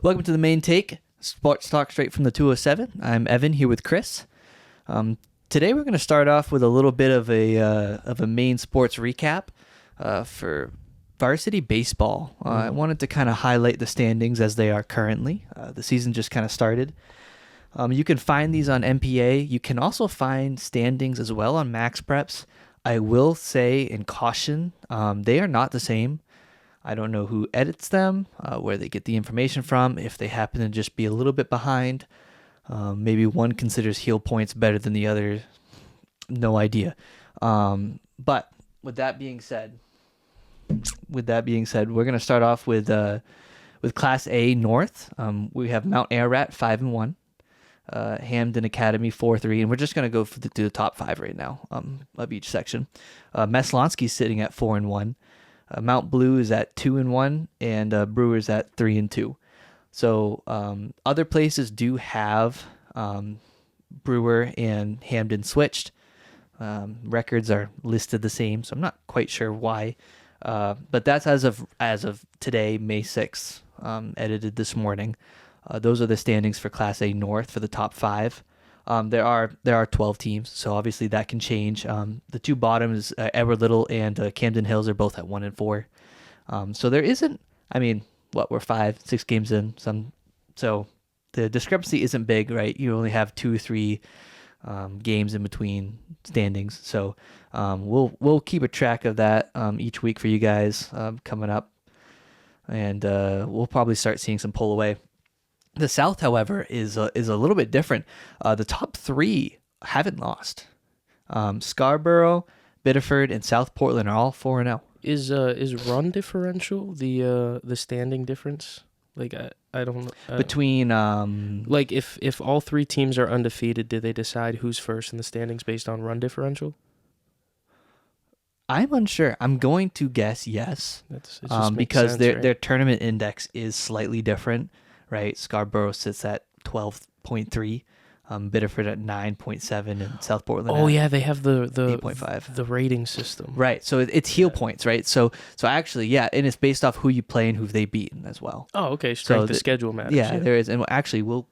Welcome to the Maine Take, sports talk straight from the 207. I'm Evan here with Chris. Today we're going to start off with a little bit of a Maine sports recap for varsity baseball. I wanted to kind of highlight the standings as they are currently. The season just kind of started. You can find these on MPA. You can also find standings as well on Max Preps. I will say in caution, they are not the same. I don't know who edits them, where they get the information from, if they happen to just be a little bit behind. Maybe one considers heel points better than the other. No idea. But with that being said, we're going to start off with Class A North. We have Mount Ararat 5-1, Hamden Academy 4-3, and we're just going to go through the top five right now of each section. Meslonsky's sitting at 4-1. Mount Blue is at 2-1, and Brewers at 3-2. So other places do have Brewer and Hamden switched. Records are listed the same, so I'm not quite sure why. But that's as of today, May 6th, edited this morning. Those are the standings for Class A North for the top five. There are 12 teams, so obviously that can change. The two bottoms, Edward Little and Camden Hills, are both at 1-4. So there isn't. I mean, we're 5-6 games in. So the discrepancy isn't big, right? You only have 2-3 games in between standings. So we'll keep a track of that each week for you guys coming up, and we'll probably start seeing some pull away. The South, however, is a little bit different. The top three haven't lost. Scarborough, Biddeford, and South Portland are all 4-0. Is run differential the standing difference? Like I don't know. Between like if all three teams are undefeated, do they decide who's first in the standings based on run differential? I'm unsure. I'm going to guess yes, because sense, right? their tournament index is slightly different. Right, Scarborough sits at 12.3, Biddeford at 9.7, and South Portland. Oh yeah, they have the 8.5. the rating system. Right, so it's heel points, right? So actually, yeah, and it's based off who you play and who they've beaten as well. Oh, okay, strength of schedule matters. Yeah, there is, and actually we'll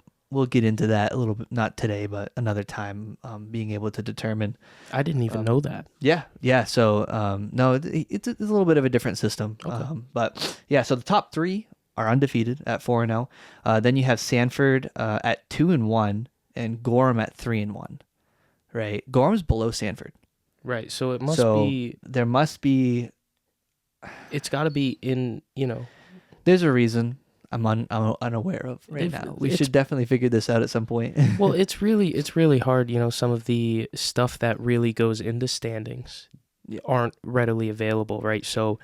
get into that a little bit, not today, but another time. Being able to determine. I didn't even know that. Yeah. So no, it's a little bit of a different system. Okay. But yeah, so the top three are undefeated at 4-0. Then you have Sanford at 2-1 and Gorham at 3-1. Right, Gorham's below Sanford. Right, so it must be. There must be. It's got to be in. There's a reason I'm unaware of right now. We should definitely figure this out at some point. Well, it's really hard. Some of the stuff that really goes into standings aren't readily available. Right, so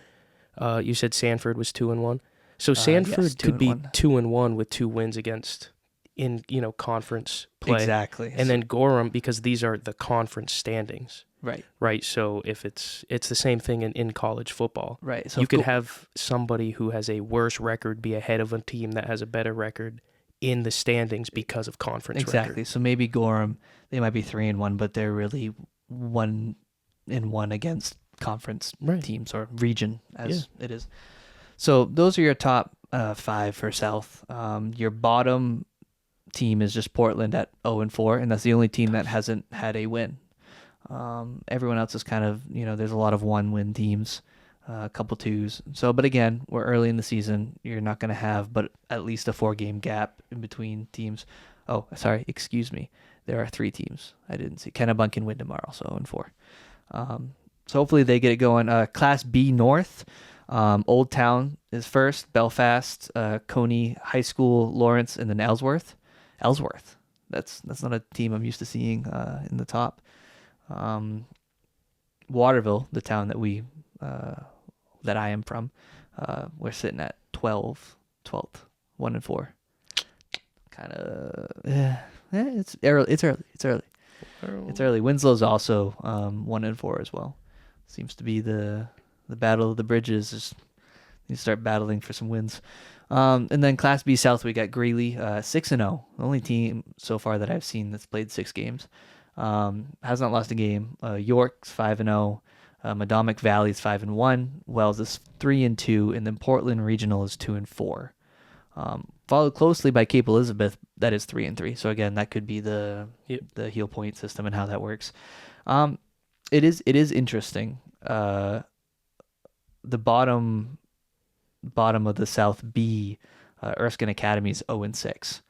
you said Sanford was 2-1. So Sanford yes, could be 2-1 with 2 wins against in conference play. Exactly. And then Gorham, because these are the conference standings. Right. Right. So if it's the same thing in college football. Right. So you could have somebody who has a worse record be ahead of a team that has a better record in the standings because of conference exactly. record. So maybe Gorham, they might be 3-1, but they're really 1-1 against conference teams or region as it is. So those are your top 5 for South. Your bottom team is just Portland at 0-4, and that's the only team that hasn't had a win. Everyone else is kind of, there's a lot of 1-win teams, a couple 2s. So, but again, we're early in the season. You're not going to have but at least a 4-game gap in between teams. Oh, sorry, excuse me. There are 3 teams. I didn't see. Kennebunk and Windham are also 0-4. So hopefully they get it going. Class B North. Old Town is first, Belfast, Coney High School, Lawrence, and then Ellsworth. That's not a team I'm used to seeing in the top. Waterville, the town that I am from, we're sitting at 12th, 1-4. Kind of, it's early. It's early. Winslow's also 1-4 as well. Seems to be the battle of the bridges. Just you start battling for some wins. And then Class B South, we got Greeley 6-0. The only team so far that I've seen that's played 6 games. Has not lost a game. York's 5-0. Madomic Valley is 5-1. Wells is 3-2, and then Portland Regional is 2-4. followed closely by Cape Elizabeth, that is 3-3. So again, that could be Yep. the heel point system and how that works. It is interesting. The bottom of the South B, Erskine Academy's 0-6.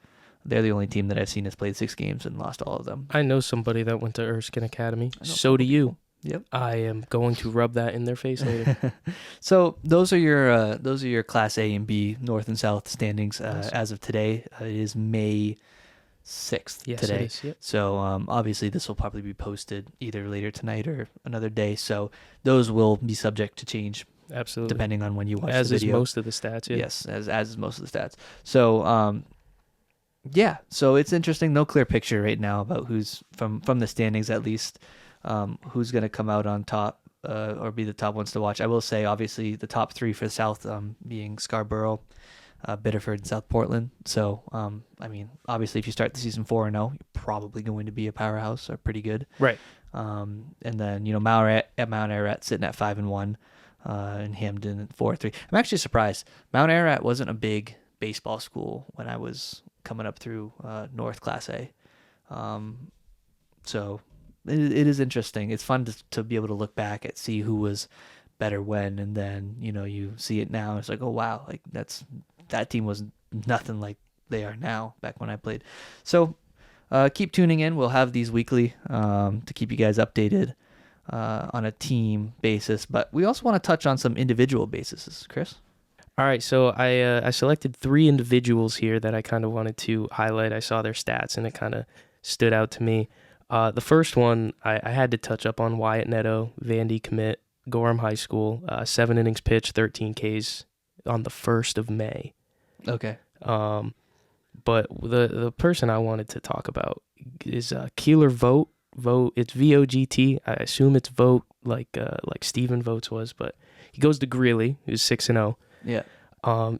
They're the only team that I've seen has played 6 games and lost all of them. I know somebody that went to Erskine Academy. So do you. Yep. I am going to rub that in their face later. So those are your Class A and B North and South standings as of today. It is May 6th Yes, today. it is. Yep. So obviously this will probably be posted either later tonight or another day. So those will be subject to change. Absolutely. Depending on when you watch as the video. As is most of the stats. Yeah. Yes, as is most of the stats. So yeah, so it's interesting. No clear picture right now about who's from the standings at least. Who's going to come out on top or be the top ones to watch. I will say, obviously, the top 3 for the South being Scarborough, Biddeford, and South Portland. So, I mean, obviously, if you start the season 4-0, you're probably going to be a powerhouse or pretty good. Right. And then, Mount Ararat sitting at 5-1 and Hamden at 4-3. I'm actually surprised. Mount Ararat wasn't a big baseball school when I was coming up through North Class A. So it is interesting. It's fun to be able to look back at see who was better when, and then you see it now. It's like, oh wow, like that team was nothing like they are now back when I played. So keep tuning in. We'll have these weekly to keep you guys updated on a team basis, but we also want to touch on some individual bases. Chris? All right, so I selected 3 individuals here that I kind of wanted to highlight. I saw their stats, and it kind of stood out to me. The first one, I had to touch up on Wyatt Neto, Vandy commit, Gorham High School, 7 innings pitched, 13 Ks on the 1st of May. Okay. But the person I wanted to talk about is Keeler Vogt. It's VOGT. I assume it's Vogt like Stephen Vogt's was, but he goes to Greeley, who's 6-0. Yeah.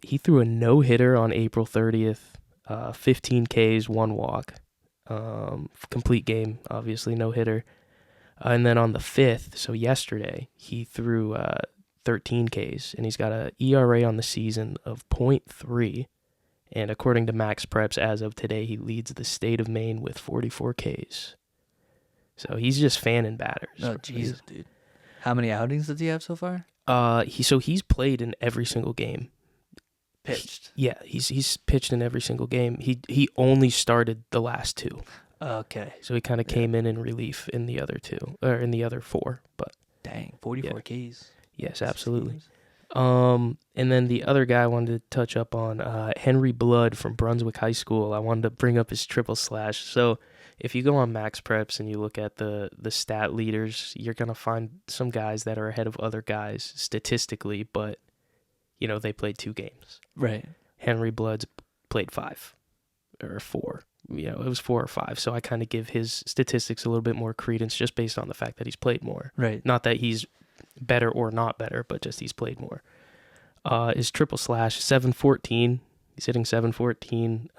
He threw a no-hitter on April 30th, 15 Ks, 1 walk. Complete game, obviously, no-hitter. And then on the 5th, so yesterday, he threw 13 Ks, and he's got an ERA on the season of .3. And according to Max Preps, as of today, he leads the state of Maine with 44 Ks. So he's just fanning batters. Oh, Jesus, dude. How many outings does he have so far? He's played in every single game. Pitched. He's pitched in every single game. He only started the last 2. Okay. So he kind of came in relief in the other 2 or in the other 4. But dang, 44 Ks. Yes, absolutely. And then the other guy I wanted to touch up on, Henry Blood from Brunswick High School. I wanted to bring up his triple slash. So if you go on Max Preps and you look at the stat leaders, you're going to find some guys that are ahead of other guys statistically, but, they played 2 games. Right. Henry Blood's played 5 or 4. It was 4 or 5. So I kind of give his statistics a little bit more credence just based on the fact that he's played more. Right. Not that he's better or not better, but just he's played more. His triple slash, 714. He's hitting 714,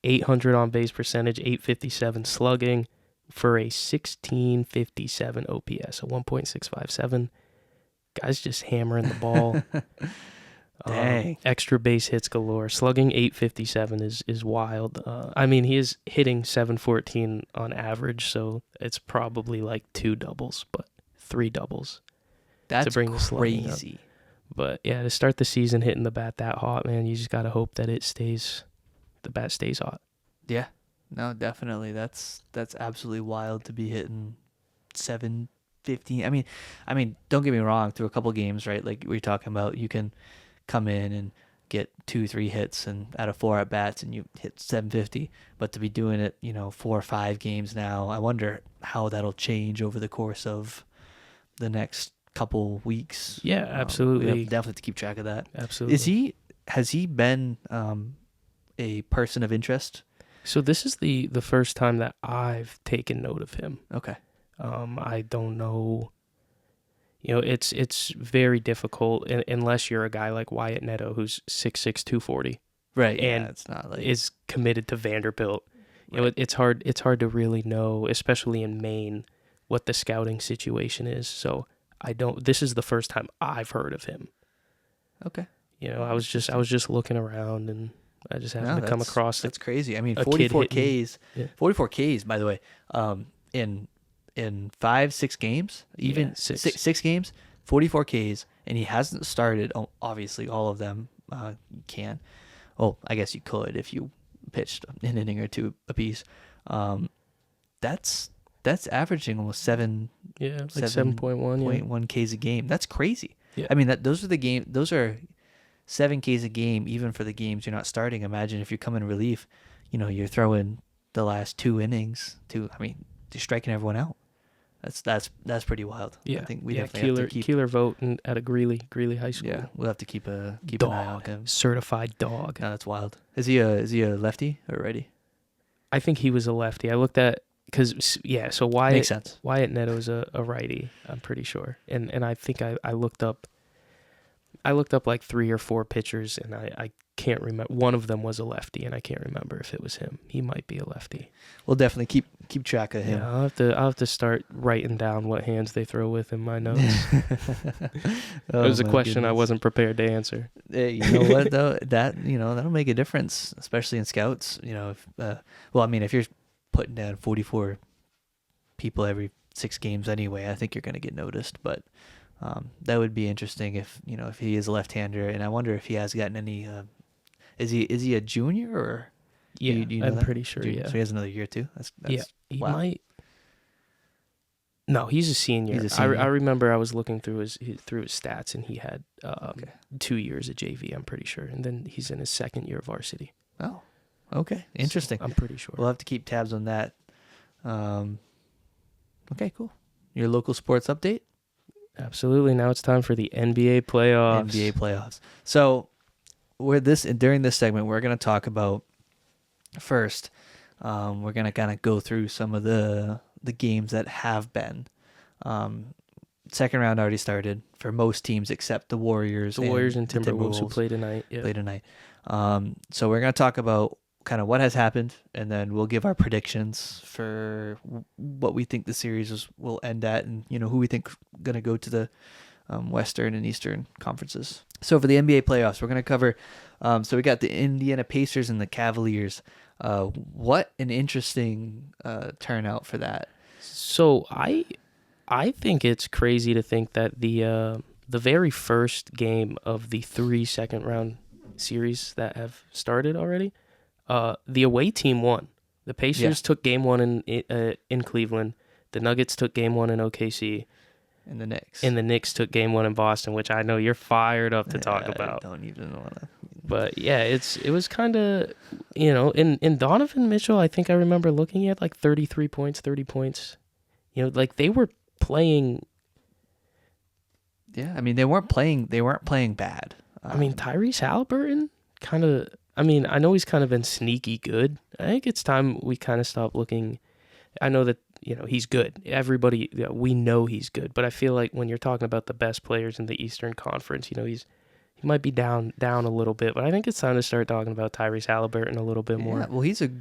800 on base percentage, 857 slugging for a 1657 OPS, a 1.657. Guy's just hammering the ball. Dang. Extra base hits galore. Slugging 857 is wild. He is hitting 714 on average, so it's probably like 2 doubles, but 3 doubles. That's to bring the slugging up. crazy. But yeah, to start the season hitting the bat that hot, man, you just got to hope that the bat stays hot. Yeah. No, definitely. That's absolutely wild to be hitting 715. I mean, don't get me wrong, through a couple games, right? Like we were talking about, you can come in and get 2-3 hits and out of 4 at bats and you hit 750, but to be doing it, 4 or 5 games now, I wonder how that'll change over the course of the next couple weeks. Yeah, absolutely. We definitely have to keep track of that. Absolutely. Has he been a person of interest? So this is the first time that I've taken note of him. Okay. I don't know. It's very difficult unless you're a guy like Wyatt Neto, who's 6'6", 240. Right. And yeah, it's not like is committed to Vanderbilt. Right. It's hard to really know, especially in Maine, what the scouting situation is. So this is the first time I've heard of him. Okay. I was just looking around and I just happened to come across that's crazy. I mean, a kid 44 hitting- Ks, Yeah. 44 Ks, by the way, in 5-6 games, even Yeah, six. six games, 44 Ks, and he hasn't started. Obviously, all of them you can. Well, I guess you could if you pitched an inning or two apiece. That's averaging almost 7.1 Ks a game. That's crazy. Yeah. I mean, those are 7 Ks a game, even for the games you're not starting. Imagine if you come in relief, you're throwing the last 2 innings. You're striking everyone out. That's pretty wild. Yeah, I think we yeah. definitely have to keep. Keeler vote at a Greeley High School. Yeah, we'll have to keep an eye on him. Certified dog. No, that's wild. Is he a lefty or righty? I think he was a lefty. I looked at so Makes Wyatt sense. Neto's a righty. I'm pretty sure, and I think I looked up like 3 or 4 pitchers, and I can't remember. One of them was a lefty, and I can't remember if it was him. He might be a lefty. We'll definitely keep track of him. Yeah, I'll have to start writing down what hands they throw with in my notes. It was a question I wasn't prepared to answer. Hey, you know what though? That'll make a difference, especially in scouts. If you're putting down 44 people every 6 games anyway, I think you're going to get noticed. But that would be interesting if he is a left-hander, and I wonder if he has gotten any. Is he a junior or? Yeah, do you know I'm that? pretty sure. Junior. Yeah, So he has another year too. That's he wow. might. No, he's a senior. He's a senior. I remember I was looking through his stats, and he had Okay. 2 years at JV. I'm pretty sure, and then he's in his 2nd year of varsity. Oh, okay, interesting. So I'm pretty sure. We'll have to keep tabs on that. Okay, cool. Your local sports update. Absolutely. Now it's time for the NBA playoffs. NBA playoffs. So, during this segment, we're going to talk about first. We're going to kind of go through some of the games that have been. Second round already started for most teams except the Warriors. The Warriors and Timberwolves who play tonight. Yeah. Play tonight. So we're going to talk about kind of what has happened, and then we'll give our predictions for what we think the series will end at, and who we think going to go to the Western and Eastern conferences. So for the NBA playoffs, we're going to cover. So we got the Indiana Pacers and the Cavaliers. What an interesting turnout for that. So I think it's crazy to think that the very first game of the 3 second round series that have started already, the away team won. The Pacers took game 1 in Cleveland. The Nuggets took game 1 in OKC. And the Knicks. And the Knicks took game 1 in Boston, which I know you're fired up to talk about. I don't even want to. But yeah, it was kind of, in Donovan Mitchell, I think I remember looking at like 33 points, 30 points. Like they were playing. Yeah, I mean they weren't playing bad. Tyrese Halliburton kind of. I know he's kind of been sneaky good. I think it's time we kind of stop looking. I know that he's good. Everybody, we know he's good. But I feel like when you're talking about the best players in the Eastern Conference, he might be down a little bit. But I think it's time to start talking about Tyrese Halliburton a little bit more. Yeah, well, he's a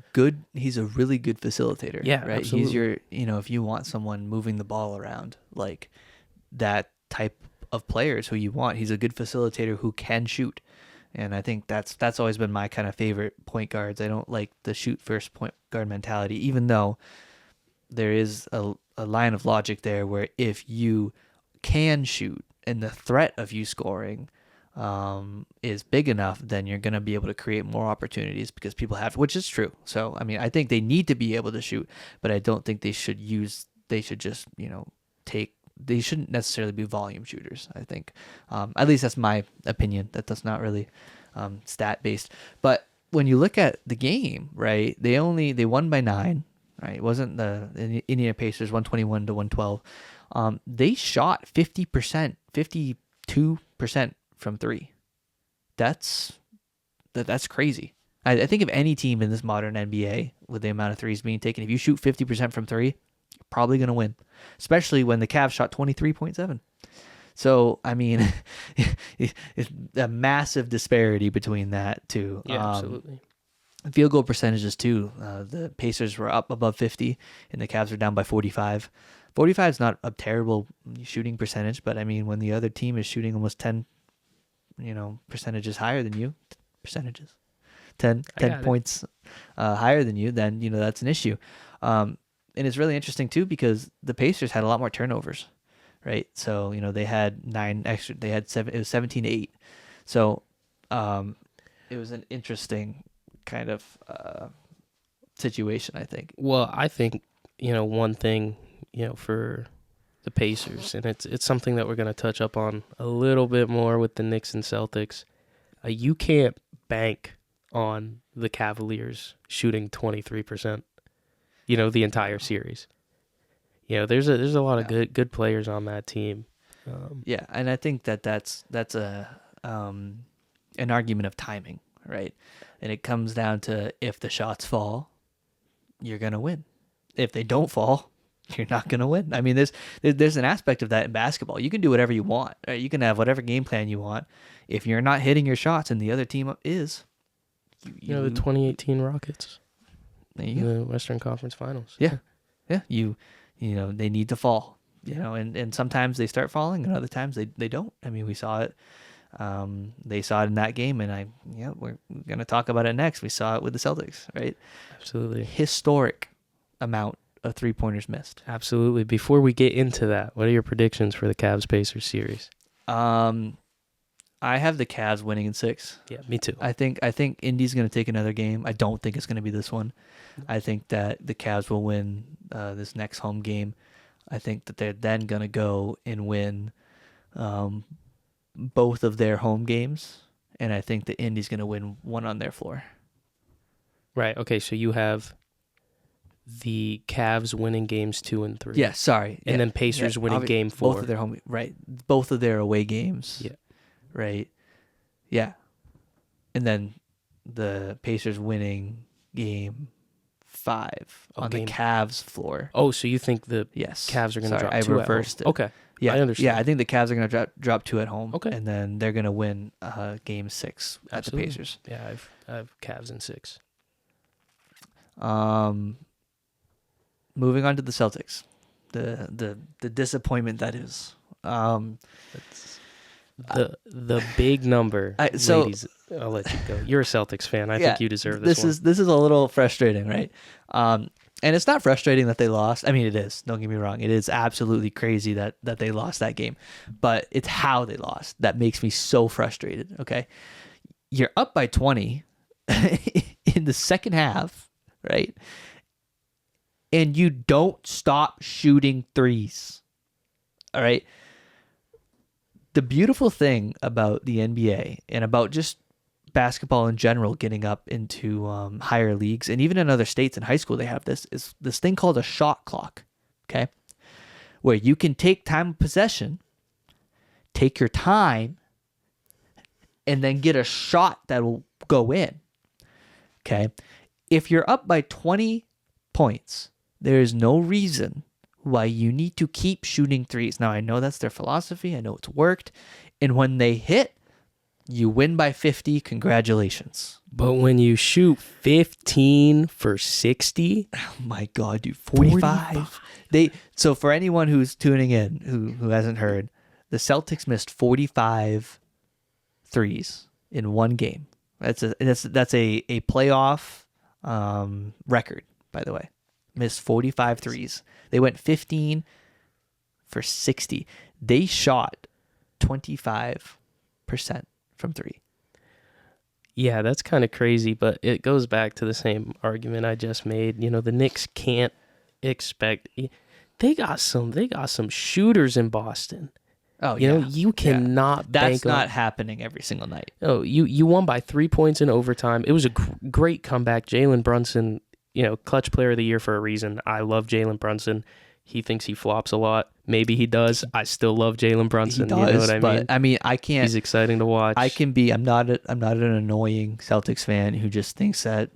really good facilitator. Yeah, right. Absolutely. He's if you want someone moving the ball around, like that type of players who you want, he's a good facilitator who can shoot. And I think that's always been my kind of favorite point guards. I don't like the shoot first point guard mentality, even though there is a line of logic there where if you can shoot and the threat of you scoring is big enough, then you're going to be able to create more opportunities because people have, which is true. So, I think they need to be able to shoot, but I don't think they should just, they shouldn't necessarily be volume shooters. I think, at least that's my opinion. That's not really stat based. But when you look at the game, right, they won by 9. Right, it wasn't the Indiana Pacers 121 to 112. They shot 50%, 52% from 3. That's crazy. I think of any team in this modern NBA with the amount of threes being taken, if you shoot 50% from 3, you're probably going to win, especially when the Cavs shot 23.7. So, it's a massive disparity between that two. Yeah, absolutely. Field goal percentages too. The Pacers were up above 50, and the Cavs were down by 45. 45 is not a terrible shooting percentage, but when the other team is shooting almost 10, percentages higher than you, 10 I got it. points higher than you, then that's an issue. And it's really interesting too because the Pacers had a lot more turnovers, right? So they had 9 extra. They had 7. It was 17-8. So it was an interesting kind of situation, I think. Well, I think one thing for the Pacers, and it's something that we're going to touch up on a little bit more with the Knicks and Celtics. You can't bank on the Cavaliers shooting 23%. The entire series. There's a lot of good players on that team. Yeah, and I think that's a an argument of timing, right? And it comes down to if the shots fall, you're gonna win. If they don't fall, you're not gonna win. I mean, there's an aspect of that in basketball. You can do whatever you want. Right? You can have whatever game plan you want. If you're not hitting your shots and the other team is, the 2018 Rockets. There you go. The Western Conference Finals. Yeah. They need to fall. And sometimes they start falling, and other times they don't. I mean, we saw it. They saw it in that game, and we're gonna talk about it next. We saw it with the Celtics, right? Absolutely. Historic amount of 3-pointers missed. Absolutely. Before we get into that, what are your predictions for the Cavs-Pacers series? I have the Cavs winning in 6. Yeah, me too. I think Indy's going to take another game. I don't think it's going to be this one. I think that the Cavs will win this next home game. I think that they're then going to go and win both of their home games, and I think that Indy's going to win one on their floor. Right. Okay, so you have the Cavs winning games 2 and 3. Yeah, sorry. And then Pacers winning game 4. Both of their home, right? Both of their away games. Yeah. Right. Yeah. And then the Pacers winning game 5 on the Cavs floor. Oh, so you think the Yes. Cavs are going to drop 2 I reversed at it. Okay. Yeah, I understand. Yeah, I think the Cavs are going to drop 2 at home. Okay. And then they're going to win game 6 at Absolutely. the Pacers. Yeah, I have Cavs in 6. Moving on to the Celtics. The disappointment that is. The big number, ladies. I'll let you go. You're a Celtics fan. I think you deserve this one. This is a little frustrating, right? And it's not frustrating that they lost. I mean, it is. Don't get me wrong. It is absolutely crazy that they lost that game. But it's how they lost that makes me so frustrated, okay? You're up by 20 in the second half, right? And you don't stop shooting threes, all right? The beautiful thing about the NBA and about just basketball in general getting up into higher leagues, and even in other states in high school they have this, is this thing called a shot clock, okay? Where you can take time of possession, take your time, and then get a shot that will go in, okay? If you're up by 20 points, there is no reason why you need to keep shooting threes. Now, I know that's their philosophy. I know it's worked. And when they hit, you win by 50. Congratulations. But when you shoot 15 for 60... Oh, my God, dude. 45. So for anyone who's tuning in who hasn't heard, the Celtics missed 45 threes in one game. That's a playoff record, by the way. Missed 45 threes. They went 15 for 60. They shot 25% from 3. Yeah, that's kind of crazy, but it goes back to the same argument I just made. The Knicks can't expect. They got some shooters in Boston. Oh, yeah. You cannot. That's not happening every single night. Oh, you won by 3 points in overtime. It was a great comeback. Jalen Brunson, clutch player of the year for a reason. I love Jalen Brunson. He thinks he flops a lot. Maybe he does. I still love Jalen Brunson. He does, you know what I mean? But I mean, I can't. He's exciting to watch. I'm not an annoying Celtics fan who just thinks that,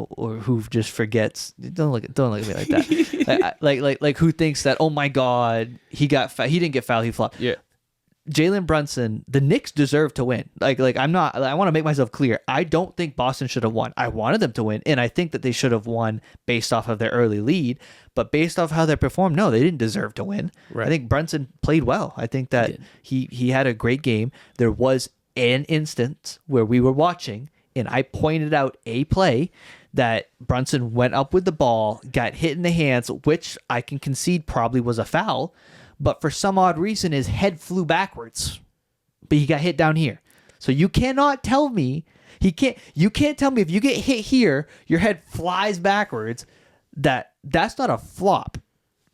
or who just forgets. Don't look at me like that. like who thinks that, oh my God, he didn't get fouled, he flopped. Yeah. Jalen Brunson, the Knicks deserve to win. I want to make myself clear. I don't think Boston should have won. I wanted them to win, and I think that they should have won based off of their early lead. But based off how they performed, no, they didn't deserve to win. Right. I think Brunson played well. I think that he had a great game. There was an instance where we were watching, and I pointed out a play that Brunson went up with the ball, got hit in the hands, which I can concede probably was a foul, but for some odd reason his head flew backwards, but he got hit down here. So you cannot tell me you can't tell me if you get hit here, your head flies backwards. That's not a flop.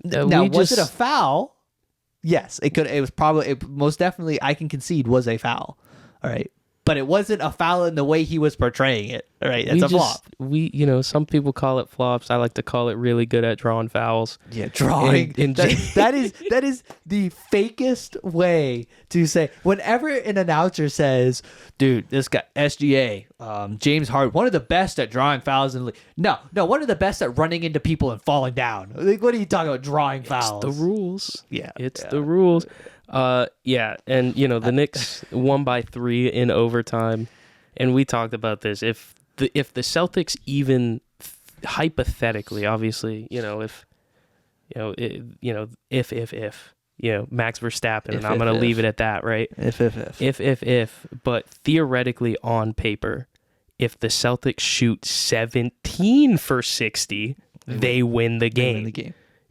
Now, was it a foul? Yes, it could. It was probably. It most definitely, I can concede, was a foul. All right, but it wasn't a foul in the way he was portraying it. All right, that's a flop. Some people call it flops. I like to call it really good at drawing fouls. Yeah, drawing. That is the fakest way to say. Whenever an announcer says, "Dude, this guy SGA, James Harden, one of the best at drawing fouls in the league." No, one of the best at running into people and falling down. Like, what are you talking about? Drawing fouls? It's the rules. Yeah, it's the rules. And the Knicks won by 3 in overtime, and we talked about this. If the Celtics even hypothetically, obviously, if Max Verstappen, and I'm going to leave it at that, right? If, but theoretically on paper, if the Celtics shoot 17 for 60, they win the game.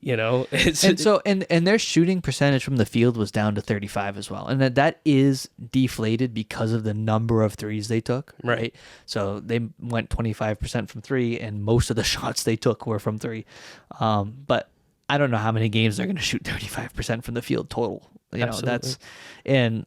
And their shooting percentage from the field was down to 35 as well, and that is deflated because of the number of threes they took. Right, so they went 25% from 3, and most of the shots they took were from 3. But I don't know how many games they're going to shoot 35% from the field total. And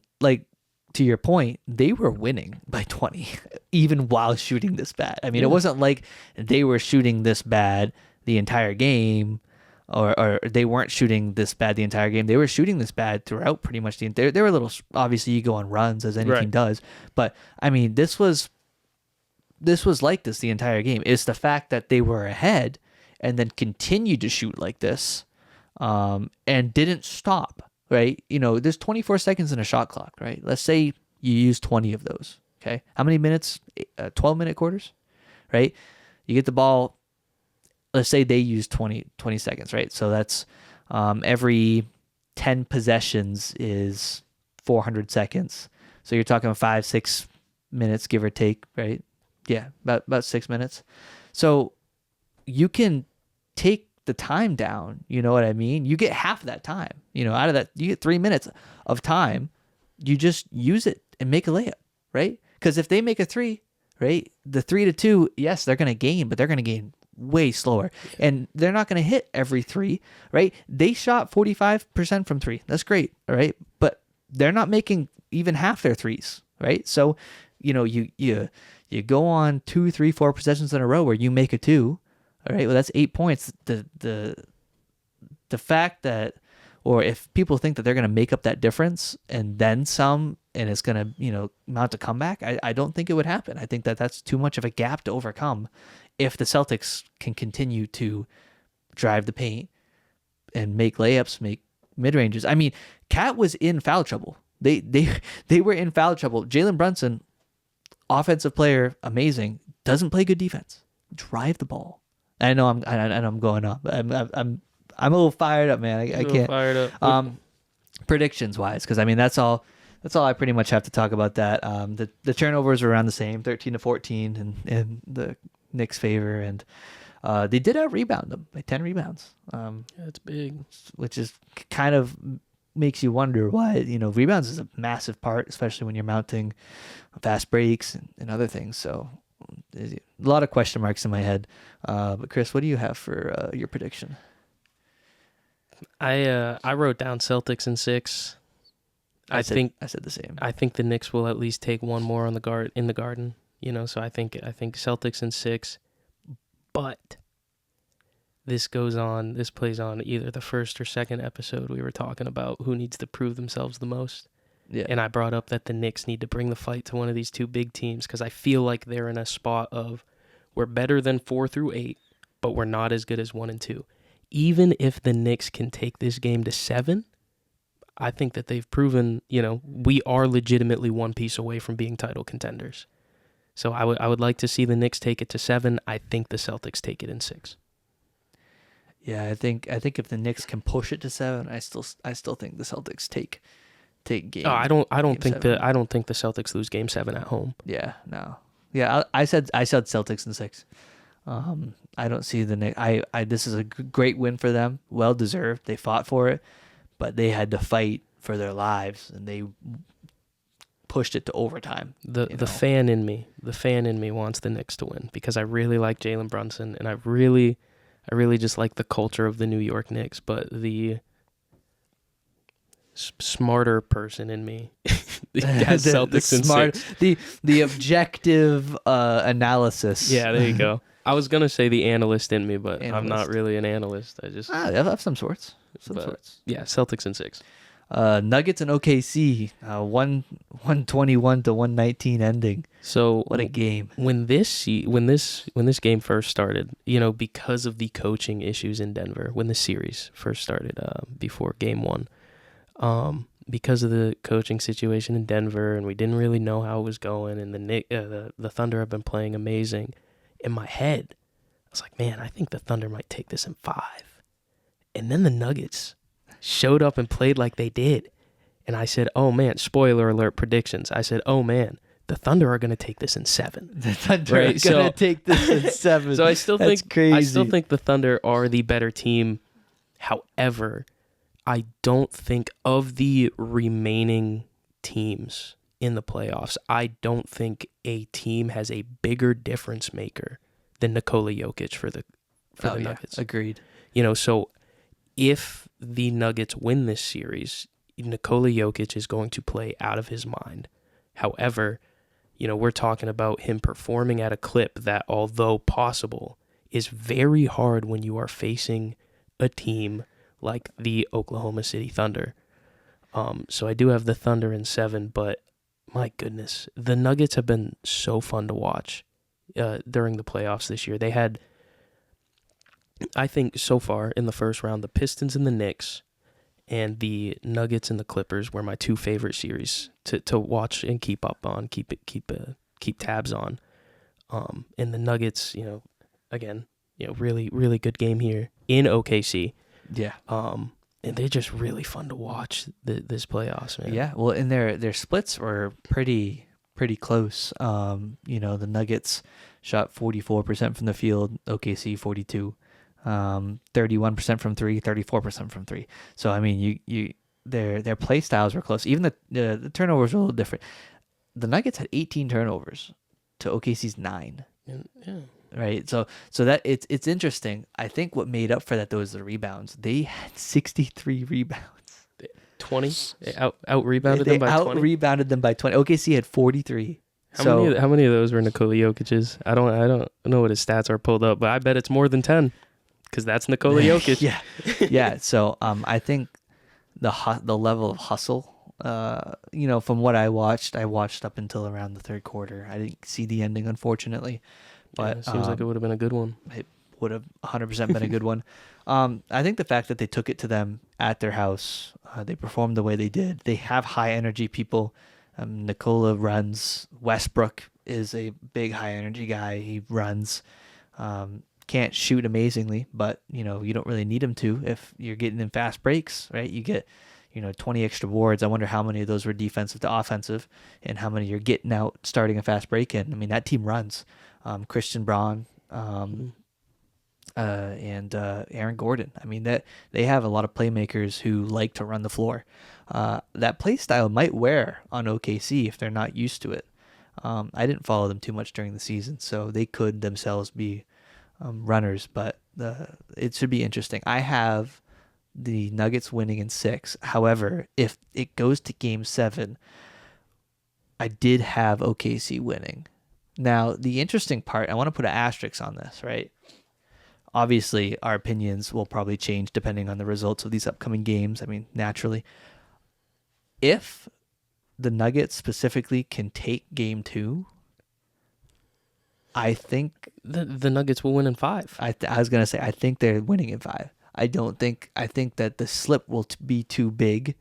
to your point, they were winning by 20 even while shooting this bad. I mean, It wasn't like they were shooting this bad the entire game. Or they weren't shooting this bad the entire game. They were shooting this bad throughout pretty much the entire. They were a little, obviously you go on runs as any team does, but I mean this was like this the entire game. It's the fact that they were ahead and then continued to shoot like this, and didn't stop. Right? There's 24 seconds in a shot clock. Right? Let's say you use 20 of those. Okay, how many minutes? 12-minute quarters. Right? You get the ball. Let's say they use 20 seconds, right? So that's every 10 possessions is 400 seconds. So you're talking 5-6 minutes, give or take, right? Yeah, about 6 minutes. So you can take the time down, you know what I mean? You get half of that time. Out of that, you get 3 minutes of time. You just use it and make a layup, right? Because if they make a 3, right, the 3-2, yes, they're going to gain, but they're going to gain way slower, and they're not going to hit every 3, right? They shot 45% from 3. That's great, all right, but they're not making even half their 3s, right? So you go on 2, 3, 4 possessions in a row where you make a 2, all right, well, that's 8 points. The fact that, or if people think that they're going to make up that difference and then some, and it's going to mount a comeback, I don't think it would happen. I think that that's too much of a gap to overcome if the Celtics can continue to drive the paint and make layups, make mid-ranges. I mean, Cat was in foul trouble. They were in foul trouble. Jalen Brunson, offensive player, amazing, doesn't play good defense. Drive the ball. I know I'm going up. I'm a little fired up, man. I can't. Fired up. Predictions wise, because I mean that's all I pretty much have to talk about. That the turnovers were around the same, 13-14, in the Knicks' favor, and they did out-rebound them by 10 rebounds. That's big. Which is kind of makes you wonder why. Rebounds is a massive part, especially when you're mounting fast breaks and other things. So there's a lot of question marks in my head. But Chris, what do you have for your prediction? I wrote down Celtics in 6. I said the same. I think the Knicks will at least take one more in the Garden. So I think Celtics in 6, but this plays on either the first or second episode we were talking about who needs to prove themselves the most. Yeah. And I brought up that the Knicks need to bring the fight to one of these two big teams because I feel like they're in a spot of we're better than 4 through 8, but we're not as good as 1 and 2. Even if the Knicks can take this game to 7, I think that they've proven, we are legitimately one piece away from being title contenders. So I would like to see the Knicks take it to 7. I think the Celtics take it in 6. Yeah, I think if the Knicks can push it to 7, I still think the Celtics take game. I don't think the Celtics lose game 7 at home. Yeah, no. Yeah, I said Celtics in 6. I don't see the Knicks. This is a great win for them. Well deserved. They fought for it, but they had to fight for their lives, and they pushed it to overtime. The fan in me wants the Knicks to win because I really like Jalen Brunson, and I really just like the culture of the New York Knicks. But the smarter person in me has Celtics in 6. The objective analysis. Yeah, there you go. I was gonna say the analyst in me, but I'm not really an analyst. I just of some sorts. Yeah, Celtics in 6. Nuggets and OKC, 121 to 119 ending. So what a game! When this game first started, because of the coaching issues in Denver, when the series first started, before Game 1, because of the coaching situation in Denver, and we didn't really know how it was going, and the Thunder have been playing amazing. In my head, I was like, man, I think the Thunder might take this in 5. And then the Nuggets showed up and played like they did. And I said, oh, man, spoiler alert predictions. I said, oh, man, the Thunder are going to take this in 7. The Thunder are going to take this in 7. So I still think crazy. I still think the Thunder are the better team. However, I don't think of the remaining teams in the playoffs, I don't think a team has a bigger difference maker than Nikola Jokic for the Nuggets. Agreed. So if the Nuggets win this series, Nikola Jokic is going to play out of his mind. However, we're talking about him performing at a clip that, although possible, is very hard when you are facing a team like the Oklahoma City Thunder. So I do have the Thunder in 7, but my goodness, the Nuggets have been so fun to watch during the playoffs this year. They had, I think, so far in the first round, the Pistons and the Knicks, and the Nuggets and the Clippers were my 2 favorite series to watch and keep up on, keep tabs on. And the Nuggets, again, really, really good game here in OKC. Yeah. And they're just really fun to watch this playoffs, man. Yeah, well, and their splits were pretty close. The Nuggets shot 44% from the field, OKC 42, 31% from 3, 34% from 3. So I mean, their play styles were close. Even the turnovers were a little different. The Nuggets had 18 turnovers to OKC's 9. Yeah. Right, so that it's interesting. I think what made up for that though is the rebounds. They had 63 rebounds. 20 out rebounded them by 20. Out rebounded them by 20. OKC had 43. How many of those were Nikola Jokic's? I don't know what his stats are pulled up, but I bet it's more than 10 because that's Nikola Jokic. yeah. So I think the level of hustle. From what I watched up until around the third quarter. I didn't see the ending, unfortunately. But it seems like it would have been a good one. It would have 100% been a good one. I think the fact that they took it to them at their house, they performed the way they did. They have high energy people. Nikola runs. Westbrook is a big high energy guy. He runs. Can't shoot amazingly, but you don't really need him to if you're getting in fast breaks, right? You get 20 extra boards. I wonder how many of those were defensive to offensive, and how many you're getting out starting a fast break in. I mean, that team runs. Christian Braun, and Aaron Gordon. I mean, that they have a lot of playmakers who like to run the floor. That play style might wear on OKC if they're not used to it. I didn't follow them too much during the season, so they could themselves be runners, but it should be interesting. I have the Nuggets winning in 6. However, if it goes to Game 7, I did have OKC winning. Now, the interesting part, I want to put an asterisk on this, right? Obviously, our opinions will probably change depending on the results of these upcoming games. I mean, naturally. If the Nuggets specifically can take Game 2, I think the Nuggets will win in 5. I was going to say, I think they're winning in 5. I think that the slip will be too big.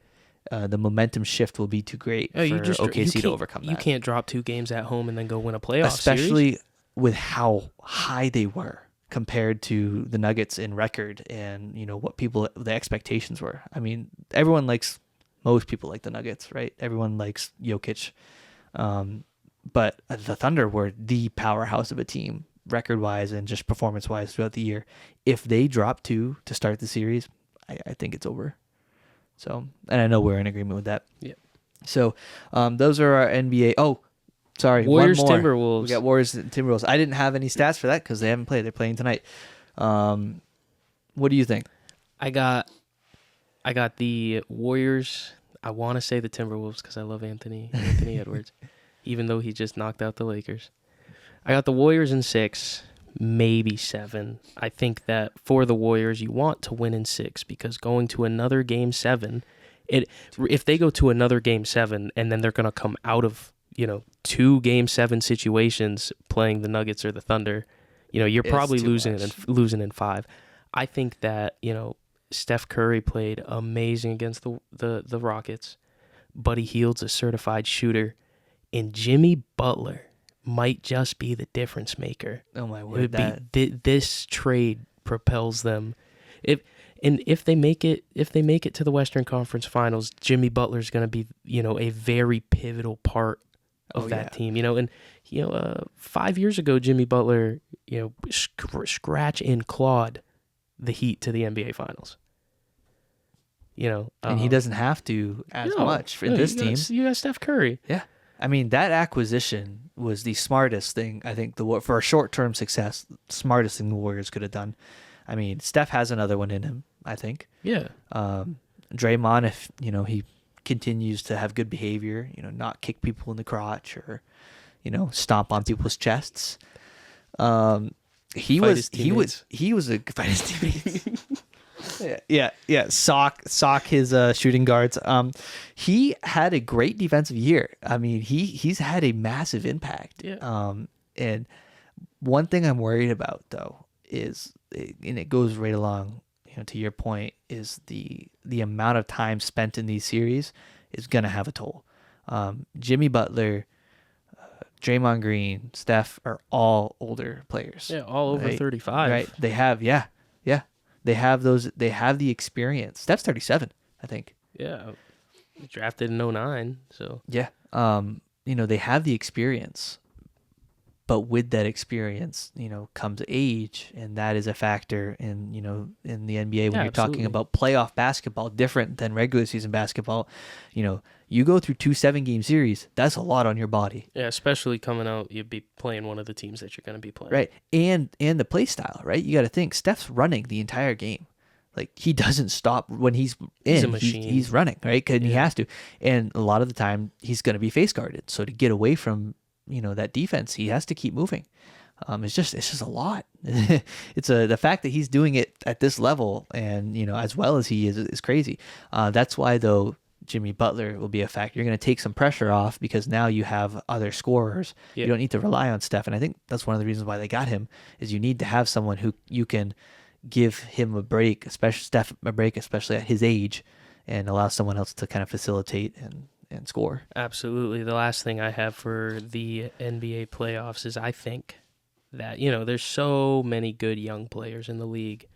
The momentum shift will be too great for OKC to overcome that. You can't drop 2 games at home and then go win a playoff Especially series. With how high they were compared to the Nuggets in record and, what the expectations were. I mean, most people like the Nuggets, right? Everyone likes Jokic. but the Thunder were the powerhouse of a team, record-wise and just performance-wise throughout the year. If they drop 2 to start the series, I think it's over. So, and I know we're in agreement with that. Yeah. So, those are our NBA. Oh, sorry, Warriors, one more. Timberwolves. We got Warriors and Timberwolves. I didn't have any stats for that because they haven't played. They're playing tonight. What do you think? I got the Warriors. I want to say the Timberwolves because I love Anthony Edwards, even though he just knocked out the Lakers. I got the Warriors in 6, maybe 7. I think that for the Warriors, you want to win in 6 because going to another Game 7, if they go to another Game 7 and then they're going to come out of 2 Game 7 situations playing the Nuggets or the Thunder, you're probably losing in 5. I think that Steph Curry played amazing against the Rockets. Buddy Hield's a certified shooter, and Jimmy Butler might just be the difference maker. Oh my word! This trade propels them. If they make it to the Western Conference Finals, Jimmy Butler's going to be a very pivotal part of that team. 5 years ago, Jimmy Butler scratch and clawed the Heat to the NBA Finals. And he doesn't have to much for this team. You got Steph Curry. Yeah. I mean, that acquisition was the smartest thing, I think, for a short-term success, smartest thing the Warriors could have done. I mean, Steph has another one in him, I think. Yeah. Draymond, if, he continues to have good behavior, not kick people in the crotch or, stomp on people's chests. He was a fight his teammates. Yeah. Sock his shooting guards. He had a great defensive year. I mean, he's had a massive impact. Yeah. And one thing I'm worried about though is, and it goes right along, to your point, is the amount of time spent in these series is gonna have a toll. Jimmy Butler, Draymond Green, Steph are all older players. Yeah, all over 35. Right. They have, yeah. They have the experience. Steph's 37, I think. Yeah. Drafted in 2009, so. Yeah. They have the experience. But with that experience, comes age, and that is a factor in, in the NBA when you're talking about playoff basketball, different than regular season basketball. You go through 2 7-game series, that's a lot on your body. Yeah, especially coming out, you'd be playing one of the teams that you're going to be playing. Right. And the play style, right? You got to think, Steph's running the entire game. Like, he doesn't stop when he's in. He's a machine. He's running, right? Because he has to. And a lot of the time, he's going to be face guarded. So to get away from that defense, he has to keep moving. It's just a lot. It's the fact that he's doing it at this level and as well as he is crazy. That's why though Jimmy Butler will be a factor. You're going to take some pressure off because now you have other scorers. You don't need to rely on Steph, and I think that's one of the reasons why they got him is you need to have someone who you can give him a break, especially Steph a break, especially at his age, and allow someone else to kind of facilitate and score. Absolutely. The last thing I have for the NBA playoffs is I think that, there's so many good young players in the league.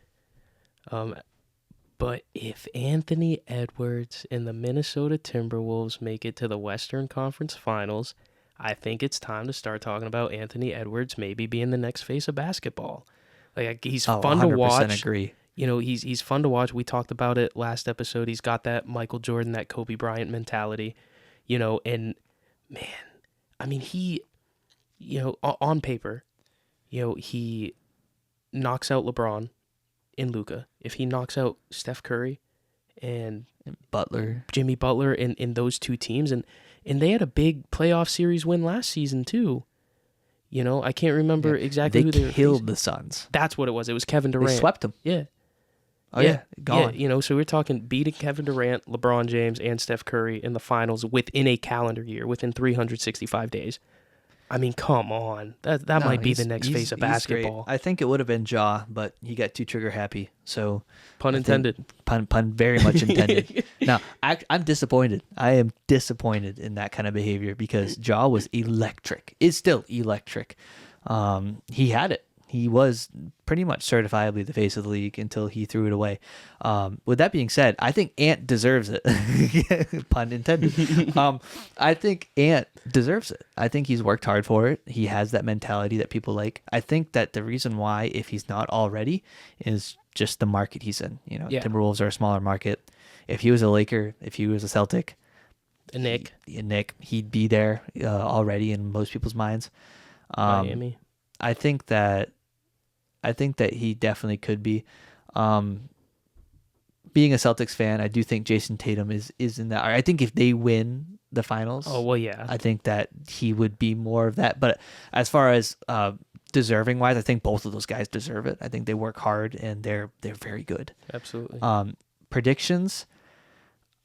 But if Anthony Edwards and the Minnesota Timberwolves make it to the Western Conference Finals, I think it's time to start talking about Anthony Edwards maybe being the next face of basketball. Like, he's fun to watch. Agree. He's fun to watch. We talked about it last episode. He's got that Michael Jordan, that Kobe Bryant mentality, and man, I mean, he, on paper, he knocks out LeBron and Luka. If he knocks out Steph Curry and Jimmy Butler in those 2 teams, and they had a big playoff series win last season too. I can't remember exactly who they were killed facing. the Suns. That's what it was. It was Kevin Durant. They swept them. Yeah. Oh, yeah. Gone. Yeah, so we're talking beating Kevin Durant, LeBron James, and Steph Curry in the finals within a calendar year, within 365 days. I mean, come on. That might be the next face of basketball. I think it would have been Ja, but he got too trigger happy. So pun intended. Pun very much intended. Now, I'm disappointed. I am disappointed in that kind of behavior because Ja was electric. Is still electric. He had it. He was pretty much certifiably the face of the league until he threw it away. With that being said, I think Ant deserves it. Pun intended. I think Ant deserves it. I think he's worked hard for it. He has that mentality that people like. I think that the reason why, if he's not already, is just the market he's in. Timberwolves are a smaller market. If he was a Laker, if he was a Celtic, a Nick, he'd be there already in most people's minds. Miami. I think that he definitely could be. Being a Celtics fan, I do think Jason Tatum is in that. I think if they win the finals, I think that he would be more of that. But as far as deserving wise, I think both of those guys deserve it. I think they work hard and they're very good. Absolutely. Predictions,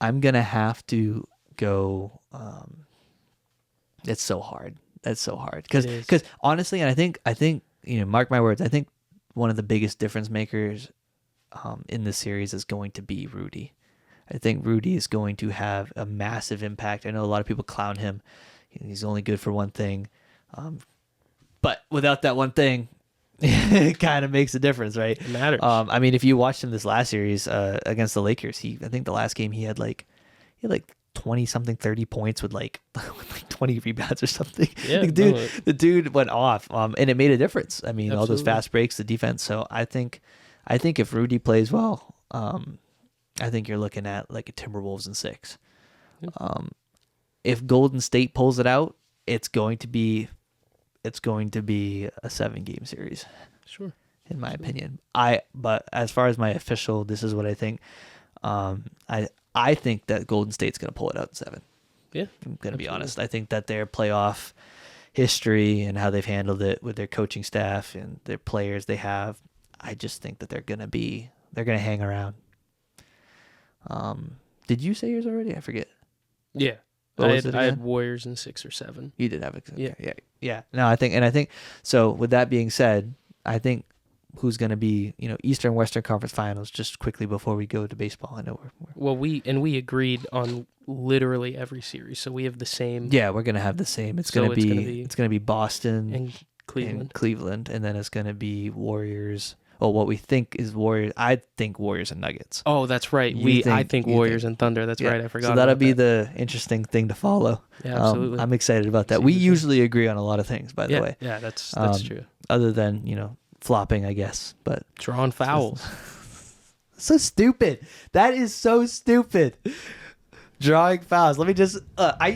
I'm gonna have to go. It's so hard. That's so hard because honestly, and I think mark my words, I think one of the biggest difference makers in this series is going to be Rudy. I think Rudy is going to have a massive impact. I know a lot of people clown him. He's only good for one thing, but without that one thing, it kind of makes a difference, right? It matters. I mean, if you watched him this last series against the Lakers, I think the last game he had like 20 something 30 points with like 20 rebounds or something. Yeah, the dude went off, and it made a difference. I mean, Absolutely. all those fast breaks, the defense. So I think if Rudy plays well, I think you're looking at like a Timberwolves in 6. If Golden State pulls it out, it's going to be a 7-game series. Sure. In my opinion. But as far as my official, this is what I think. I think that Golden State's going to pull it out in 7. Yeah. I'm going to be honest. I think that their playoff history and how they've handled it with their coaching staff and their players they have, I just think that they're going to hang around. Did you say yours already? I forget. Yeah. I had Warriors in 6 or 7. You did have it. Yeah. Yeah. No, I think so. With that being said, I think who's going to be, Eastern Western Conference Finals, just quickly before we go to baseball. I know we agreed on literally every series, so we have the same. Yeah, we're going to have the same. It's going to be Boston and Cleveland, and then it's going to be Warriors. Well, what we think is Warriors. I think Warriors and Nuggets. Oh, that's right. I think Warriors and Thunder. That's right. I forgot. So that'll be the interesting thing to follow. Yeah, absolutely. I'm excited about that. We usually agree on a lot of things, by the way. Yeah, that's true. Other than flopping, I guess, but drawing fouls. So stupid. That is so stupid. Drawing fouls. Let me just.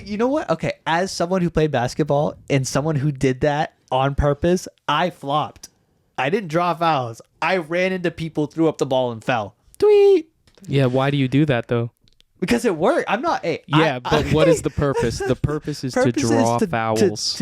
You know what? Okay, as someone who played basketball and someone who did that on purpose, I flopped. I didn't draw fouls. I ran into people, threw up the ball, and fell. Tweet. Yeah, why do you do that though? Because it worked. I'm not. But what is the purpose? The purpose is to draw fouls.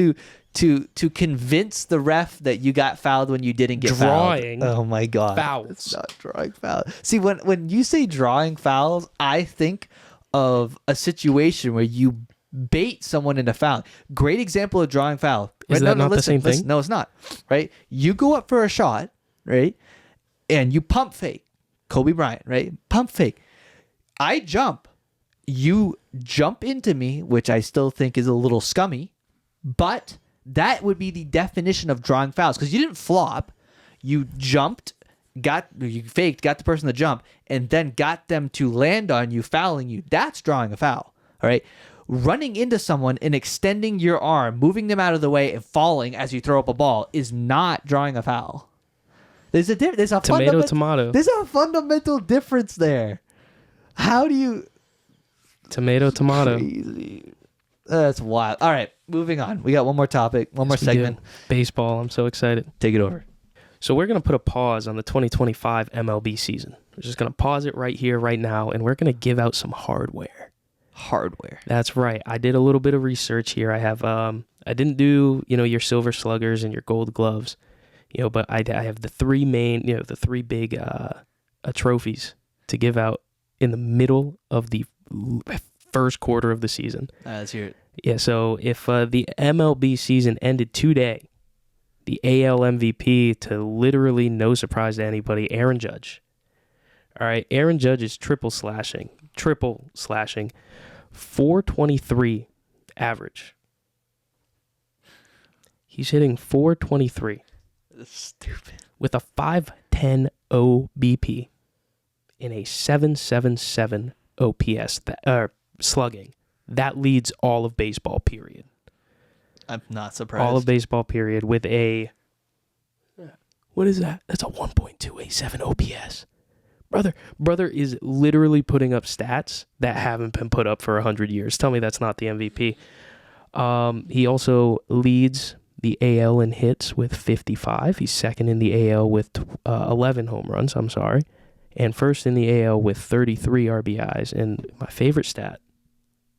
To convince the ref that you got fouled when you didn't get drawing fouled. Oh my god. Fouls. It's not drawing fouls. See, when you say drawing fouls, I think of a situation where you bait someone into foul. Great example of drawing foul. Is that not the same thing? No, it's not. Right? You go up for a shot, right? And you pump fake. Kobe Bryant, right? Pump fake. I jump. You jump into me, which I still think is a little scummy, but that would be the definition of drawing fouls because you didn't flop. You jumped, you faked, got the person to jump, and then got them to land on you, fouling you. That's drawing a foul. All right? Running into someone and extending your arm, moving them out of the way, and falling as you throw up a ball is not drawing a foul. There's a tomato. There's a fundamental difference there. How do you? Tomato. Crazy. That's wild. All right, moving on. We got one more topic, one more segment. Baseball. I'm so excited. Take it over. So we're going to put a pause on the 2025 MLB season. We're just going to pause it right here, right now, and we're going to give out some hardware. That's right. I did a little bit of research here. I have I didn't do, your silver sluggers and your gold gloves, but I have the 3 main, the 3 big trophies to give out in the middle of the first quarter of the season. Let's hear it. Yeah, so if the MLB season ended today, the AL MVP, to literally no surprise to anybody, Aaron Judge. All right, Aaron Judge is triple slashing, 423 average. He's hitting 423. Stupid. With a 510 OBP in a 777 OPS slugging. That leads all of baseball, period. I'm not surprised. All of baseball, period, with a... What is that? That's a 1.287 OPS. Brother is literally putting up stats that haven't been put up for 100 years. Tell me that's not the MVP. He also leads the AL in hits with 55. He's second in the AL with 11 home runs, and first in the AL with 33 RBIs. And my favorite stat,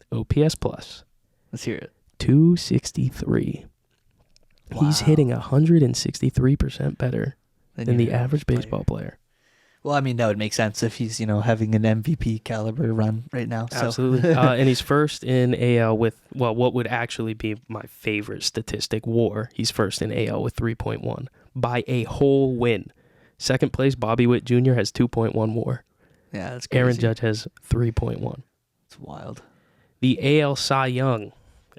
OPS plus. Let's hear it. 263. Wow. He's hitting 163% better than the average baseball player. Well, I mean, that would make sense if he's, having an MVP caliber run right now. So. Absolutely. And he's first in AL with, what would actually be my favorite statistic, WAR. He's first in AL with 3.1 by a whole win. Second place, Bobby Witt Jr. has 2.1 WAR. Yeah, that's crazy. Aaron Judge has 3.1. It's wild. The AL Cy Young.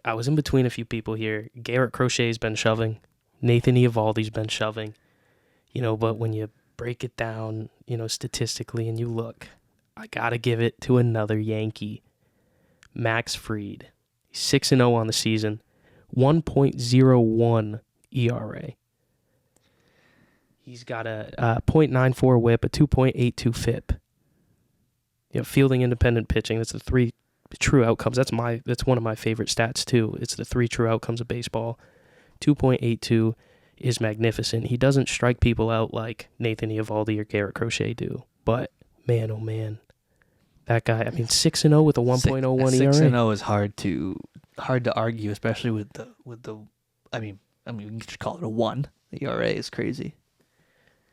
I was in between a few people here. Garrett Crochet's been shoving. Nathan Eovaldi's been shoving. But when you break it down, statistically, and you look, I got to give it to another Yankee. Max Fried. 6-0 on the season. 1.01 ERA. He's got a .94 whip, a 2.82 FIP. Fielding independent pitching. That's the three true outcomes. That's one of my favorite stats too. It's the three true outcomes of baseball. 2.82 is magnificent. He doesn't strike people out like Nathan Eovaldi or Garrett Crochet do. But man, oh man, that guy. 6-0 with a 1.01 ERA. 6-0 is hard to argue, especially with the. I mean, you can just call it a 1. The ERA is crazy.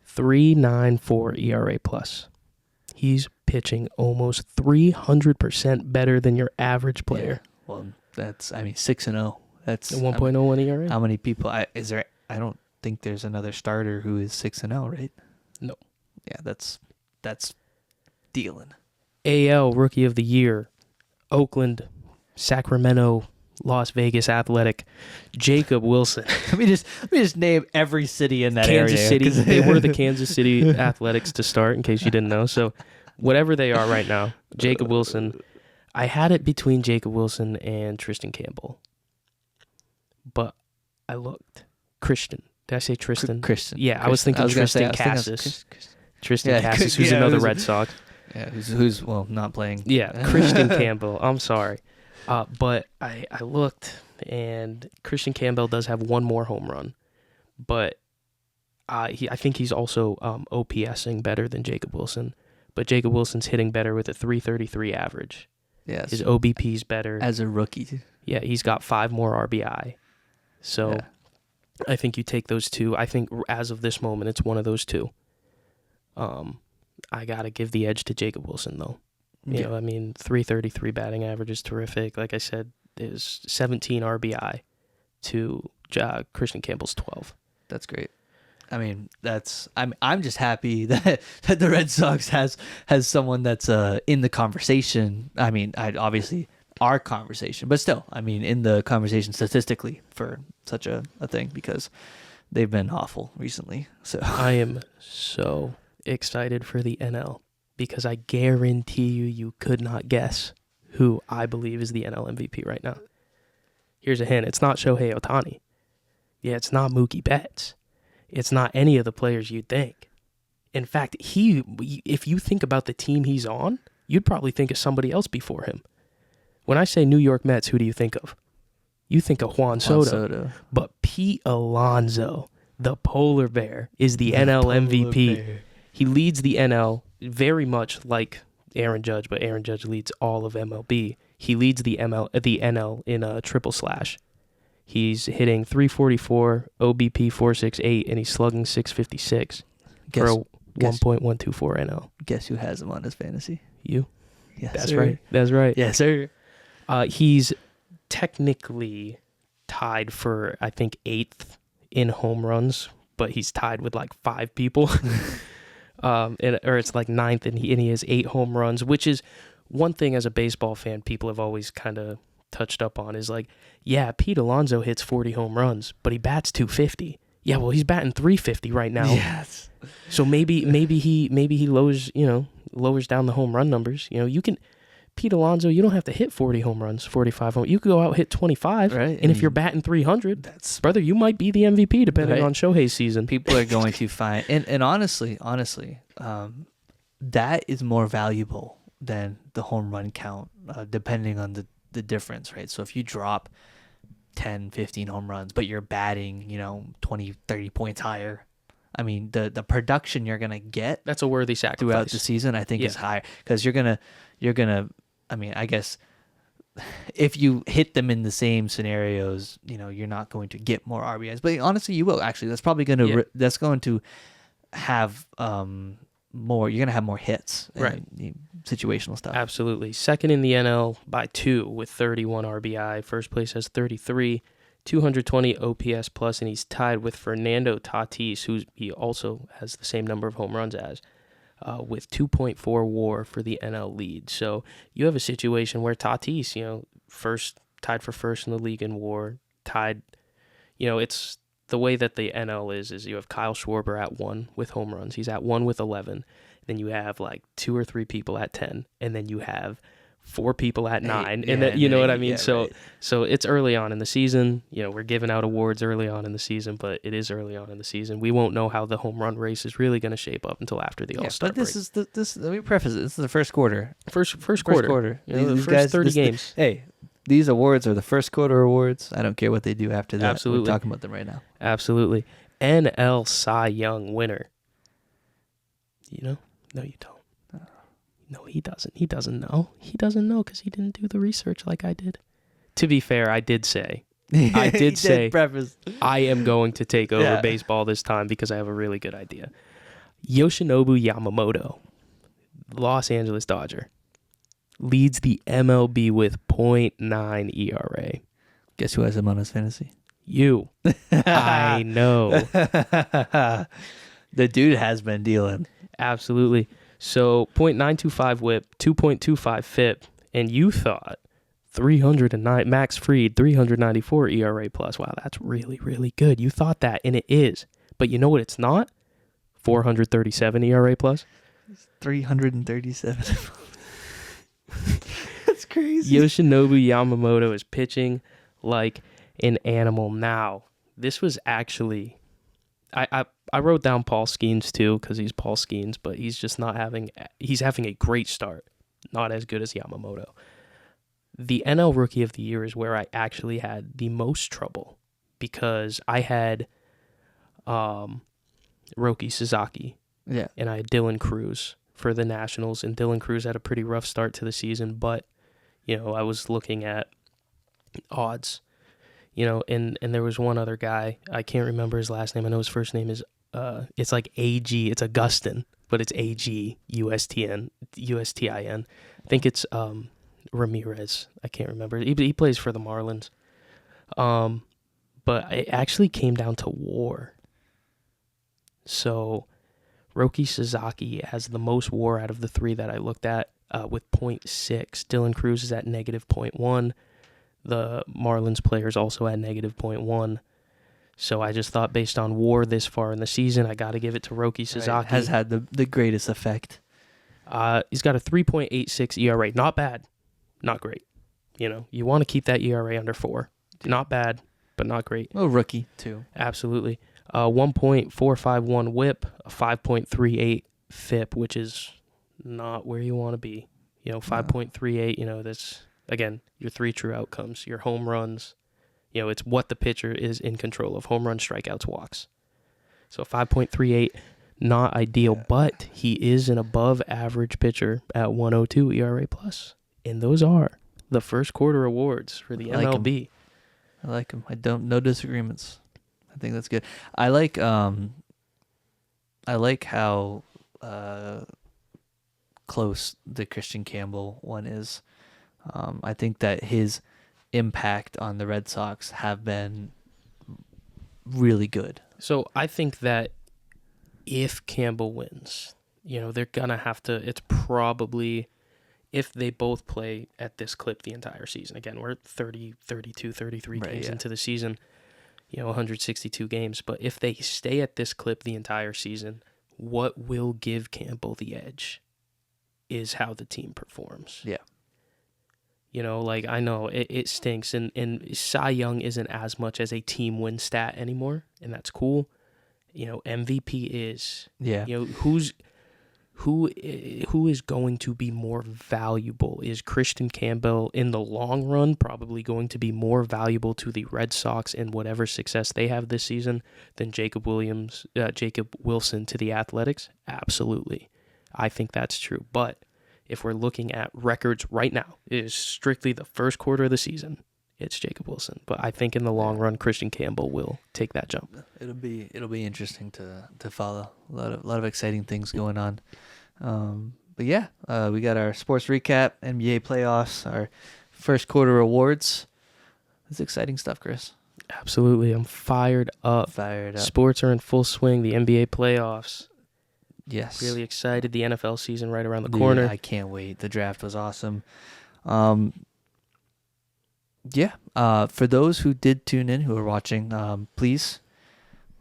3.94 ERA plus. He's pitching almost 300% better than your average player. Yeah. Well, that's 6-0. That's a 1.01 ERA. How many people? I don't think there's another starter who is 6-0, right? No. Yeah, that's dealing. AL Rookie of the Year, Oakland, Sacramento, Las Vegas Athletic, Jacob Wilson. Let me just name every city in that Kansas area. City. They were the Kansas City Athletics to start, in case you didn't know. So whatever they are right now, Jacob Wilson. I had it between Jacob Wilson and Tristan Campbell. But I looked. Christian. Did I say Tristan? Christian. Yeah, I was thinking Tristan Cassis. Tristan Cassis, who's another Red Sox. Yeah, who's not playing. Yeah, Christian Campbell. I'm sorry. But I looked, and Christian Campbell does have one more home run. But I think he's also OPSing better than Jacob Wilson. But Jacob Wilson's hitting better with a 333 average. Yes. His OBP's better. As a rookie. Yeah, he's got 5 more RBI. So yeah. I think you take those two. I think as of this moment, it's one of those two. I got to give the edge to Jacob Wilson, though. You know, 333 batting average is terrific. Like I said, is 17 RBI to Christian Campbell's 12. That's great. I'm just happy that the Red Sox has someone that's in the conversation. Obviously our conversation, but still, in the conversation statistically for such a thing, because they've been awful recently. So I am so excited for the NL, because I guarantee you could not guess who I believe is the NL MVP right now. Here's a hint. It's not Shohei Ohtani. Yeah, it's not Mookie Betts. It's not any of the players you'd think. In fact, if you think about the team he's on, you'd probably think of somebody else before him. When I say New York Mets, who do you think of? You think of Juan Soto. But Pete Alonso, the polar bear, is the NL MVP. Bear. He leads the NL very much like Aaron Judge, but Aaron Judge leads all of MLB. He leads the NL in a triple slash. He's hitting 344, OBP 468, and he's slugging 656 for a 1.124 NL. Guess who has him on his fantasy? You. Yes, That's sir. right. That's right. Yes, sir. He's technically tied for, I think, 8th in home runs, but he's tied with like 5 people. Or it's like 9th, and he has 8 home runs, which is one thing as a baseball fan people have always kind of touched up on, is like, yeah, Pete Alonso hits 40 home runs, but he bats 250. Yeah, well, he's batting 350 right now. Yes. So maybe he lowers down the home run numbers. You can Pete Alonso, you don't have to hit 40 home runs, 45 home. You could go out and hit 25. Right. And if you're batting 300, brother, you might be the MVP depending on Shohei's season. People are going to find and honestly, that is more valuable than the home run count, depending on the difference, right? So if you drop 10, 15 home runs, but you're batting, 20, 30 points higher, I mean, the production you're going to get that's a worthy sacrifice throughout the season, I think is higher, because you're going to, I mean, I guess if you hit them in the same scenarios, you're not going to get more RBIs, but honestly, you will. Actually, that's probably going to, that's going to have, more, you're going to have more hits, right? Situational stuff. Absolutely. Second in the NL by 2 with 31 RBI. First place has 33, 220 OPS plus, and he's tied with Fernando Tatis, who he also has the same number of home runs as, with 2.4 WAR for the NL lead. So you have a situation where Tatis, tied for first in the league in WAR, tied. It's the way that the NL is you have Kyle Schwarber at 1 with home runs. He's at 1 with 11. Then you have like 2 or 3 people at 10, and then you have 4 people at 9, and then, you know what I mean? Yeah, so right. so it's early on in the season. We're giving out awards early on in the season, but it is early on in the season. We won't know how the home run race is really going to shape up until after the All-Star break. But this let me preface it. This is the first quarter. First quarter. The These first guys, 30 games. These awards are the first quarter awards. I don't care what they do after that. Absolutely. We're talking about them right now. Absolutely. NL Cy Young winner. No, you don't. No, he doesn't. He doesn't know. He doesn't know because he didn't do the research like I did. To be fair, I did say, preface. I am going to take over baseball this time because I have a really good idea. Yoshinobu Yamamoto, Los Angeles Dodger, leads the MLB with .9 ERA. Guess who has him on his fantasy? You. I know. The dude has been dealing. Absolutely. So .925 whip, 2.25 FIP, and you thought 309 Max Fried, 394 ERA plus. Wow, that's really, really good. You thought that, and it is. But you know what it's not? 437 ERA plus. 337. That's crazy. Yoshinobu Yamamoto is pitching like an animal. Now, this was actually... I wrote down Paul Skeens too because he's Paul Skeens, but he's just not having... He's having a great start. Not as good as Yamamoto. The NL Rookie of the Year is where I actually had the most trouble because I had Roki Sasaki and I had Dylan Cruz for the Nationals, and Dylan Cruz had a pretty rough start to the season, but, I was looking at odds, and there was one other guy. I can't remember his last name. I know his first name is, it's like AG. It's Augustin, but it's AG, USTIN. I think it's Ramirez. I can't remember. He plays for the Marlins. But it actually came down to WAR. So Roki Sasaki has the most WAR out of the three that I looked at, with .6. Dylan Cruz is at negative .1. The Marlins players also at negative .1. So I just thought based on WAR this far in the season, I got to give it to Roki Sasaki. Right. Has had the greatest effect. He's got a 3.86 ERA. Not bad. Not great. You want to keep that ERA under 4. Not bad, but not great. Oh, rookie, too. Absolutely. 1.451 whip, a 5.38 FIP, which is not where you want to be. 5.38, that's, again, your 3 true outcomes. Your home runs, it's what the pitcher is in control of. Home runs, strikeouts, walks. So 5.38, not ideal, but he is an above average pitcher at 102 ERA plus. And those are the first quarter awards for the MLB. I like him. No disagreements. I think that's good. I like how close the Christian Campbell one is. I think that his impact on the Red Sox have been really good. So I think that if Campbell wins, they're going to have to, it's probably, if they both play at this clip the entire season. Again, we're 30, 32, 33 games into the season. 162 games. But if they stay at this clip the entire season, what will give Campbell the edge is how the team performs. Yeah. I know it stinks, and Cy Young isn't as much as a team win stat anymore, and that's cool. MVP is. Yeah. Who is going to be more valuable? Is Christian Campbell in the long run probably going to be more valuable to the Red Sox in whatever success they have this season than Jacob Wilson to the Athletics? Absolutely. I think that's true. But if we're looking at records right now, it is strictly the first quarter of the season. It's Jacob Wilson. But I think in the long run, Christian Campbell will take that jump. It'll be interesting to follow. A lot of exciting things going on. But yeah, we got our sports recap, NBA playoffs, our first quarter awards. It's exciting stuff, Chris. Absolutely. I'm fired up. Sports are in full swing. The NBA playoffs. Yes. Really excited. The NFL season right around the corner. I can't wait. The draft was awesome. For those who did tune in, who are watching, please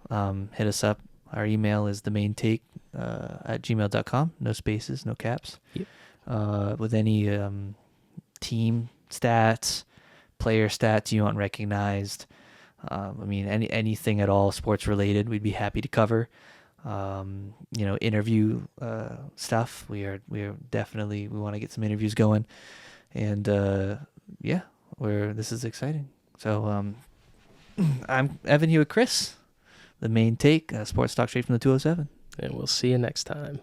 hit us up. Our email is themaintake@gmail.com. No spaces, no caps. Yep. With any team stats, player stats you want recognized. Anything at all sports related, we'd be happy to cover. Interview stuff. We want to get some interviews going, and this is exciting. So I'm Evan here with Chris, the Maine Take, sports talk straight from the 207. And we'll see you next time.